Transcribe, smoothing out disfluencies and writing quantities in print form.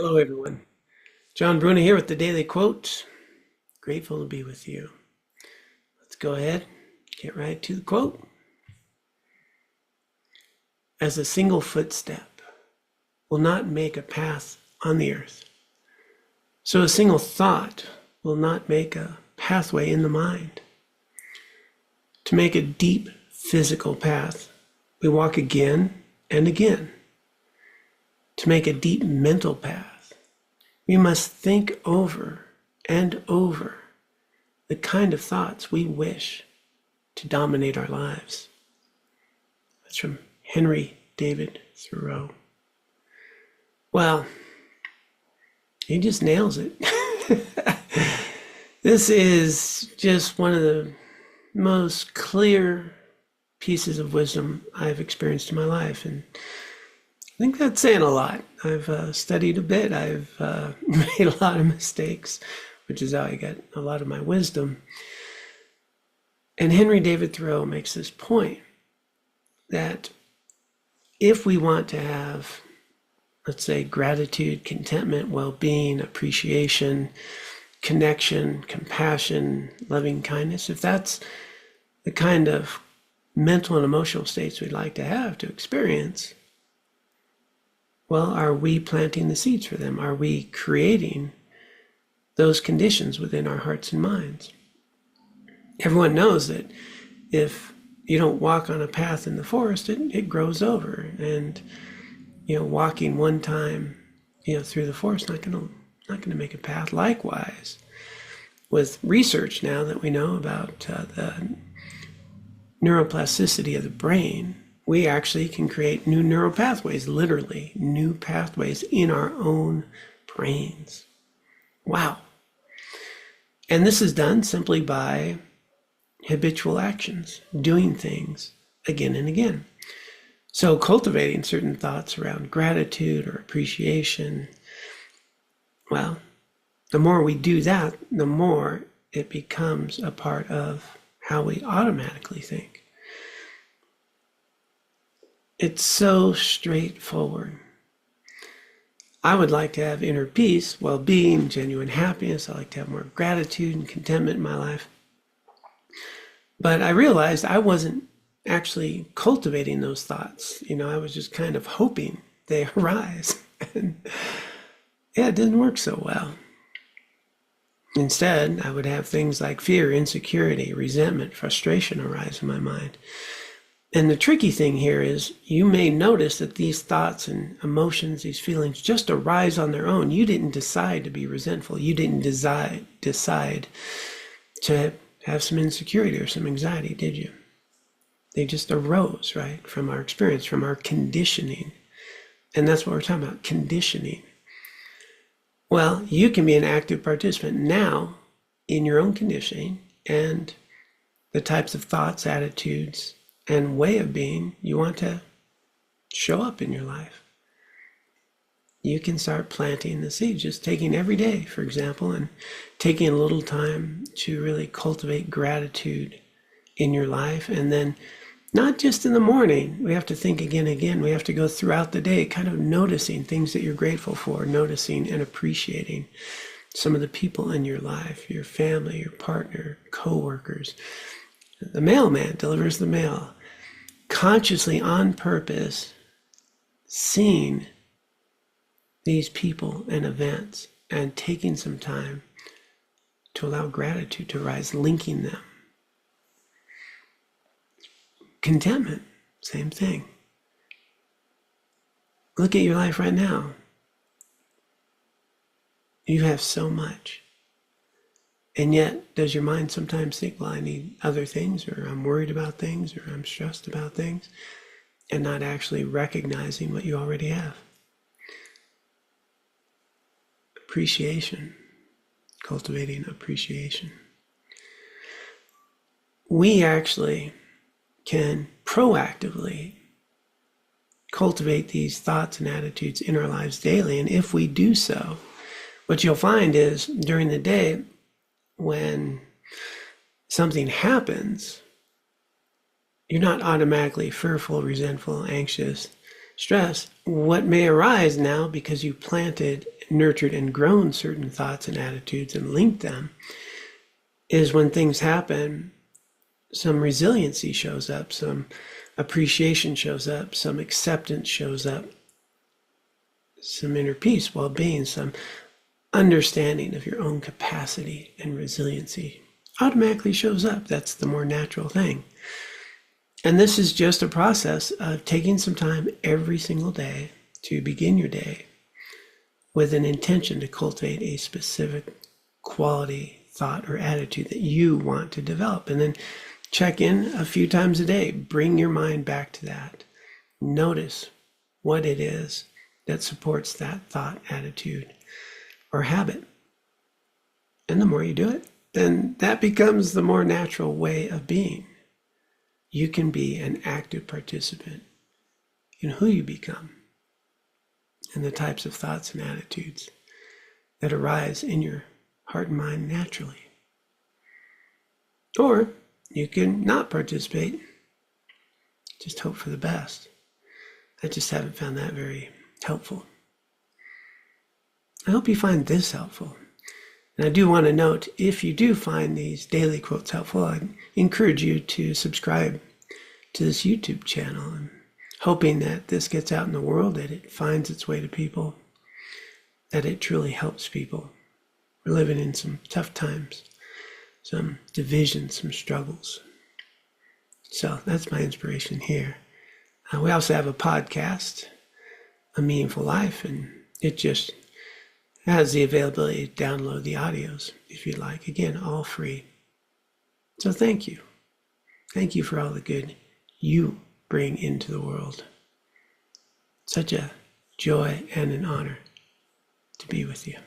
Hello, everyone. John Bruna here with the Daily Quote. Grateful to be with you. Let's go ahead, get right to the quote. As a single footstep will not make a path on the earth, so a single thought will not make a pathway in the mind. To make a deep physical path, we walk again and again. To make a deep mental path, we must think over and over the kind of thoughts we wish to dominate our lives. That's from David Thoreau. Well, he just nails it. This is just one of the most clear pieces of wisdom I've experienced in my life. And I think that's saying a lot. I've studied a bit. I've made a lot of mistakes, which is how I get a lot of my wisdom. And David Thoreau makes this point that if we want to have, let's say, gratitude, contentment, well-being, appreciation, connection, compassion, loving kindness, if that's the kind of mental and emotional states we'd like to have to experience, well, are we planting the seeds for them? Are we creating those conditions within our hearts and minds? Everyone knows that if you don't walk on a path in the forest, it grows over. And, walking one time, through the forest, not gonna make a path. Likewise, with research now that we know about the neuroplasticity of the brain, we actually can create new neural pathways, literally new pathways in our own brains. Wow. And this is done simply by habitual actions, doing things again and again. So cultivating certain thoughts around gratitude or appreciation, well, the more we do that, the more it becomes a part of how we automatically think. It's so straightforward. I would like to have inner peace, well-being, genuine happiness. I like to have more gratitude and contentment in my life. But I realized I wasn't actually cultivating those thoughts. I was just kind of hoping they arise. And it didn't work so well. Instead, I would have things like fear, insecurity, resentment, frustration arise in my mind. And the tricky thing here is you may notice that these thoughts and emotions, these feelings just arise on their own. You didn't decide to be resentful. You didn't decide to have some insecurity or some anxiety, did you? They just arose, right, from our experience, from our conditioning. And that's what we're talking about, conditioning. Well, you can be an active participant now in your own conditioning and the types of thoughts, attitudes, and way of being you want to show up in your life. You can start planting the seeds, just taking every day, for example, and taking a little time to really cultivate gratitude in your life. And then not just in the morning, we have to think again and again. We have to go throughout the day, kind of noticing things that you're grateful for, noticing and appreciating some of the people in your life, your family, your partner, co-workers. The mailman delivers the mail. Consciously, on purpose, seeing these people and events and taking some time to allow gratitude to rise, linking them. Contentment, same thing. Look at your life right now. You have so much. And yet, does your mind sometimes think, well, I need other things, or I'm worried about things, or I'm stressed about things, and not actually recognizing what you already have? Appreciation, cultivating appreciation. We actually can proactively cultivate these thoughts and attitudes in our lives daily. And if we do so, what you'll find is during the day, when something happens, you're not automatically fearful, resentful, anxious, stressed. What may arise now, because you planted nurtured and grown certain thoughts and attitudes and linked them is when things happen, some resiliency shows up, some appreciation shows up, some acceptance shows up, some inner peace, well-being, some understanding of your own capacity and resiliency automatically shows up. That's the more natural thing. And this is just a process of taking some time every single day to begin your day with an intention to cultivate a specific quality, thought, or attitude that you want to develop. And then check in a few times a day. Bring your mind back to that. Notice what it is that supports that thought, attitude, or habit. And the more you do it, then that becomes the more natural way of being. You can be an active participant in who you become and the types of thoughts and attitudes that arise in your heart and mind naturally. Or you can not participate, just hope for the best. I just haven't found that very helpful. I hope you find this helpful. And I do want to note, if you do find these daily quotes helpful, I encourage you to subscribe to this YouTube channel. I'm hoping that this gets out in the world, that it finds its way to people, that it truly helps people. We're living in some tough times, some division, some struggles. So that's my inspiration here. We also have a podcast, A Meaningful Life, and it just has the availability to download the audios if you'd like. Again, all free. So thank you. Thank you for all the good you bring into the world. Such a joy and an honor to be with you.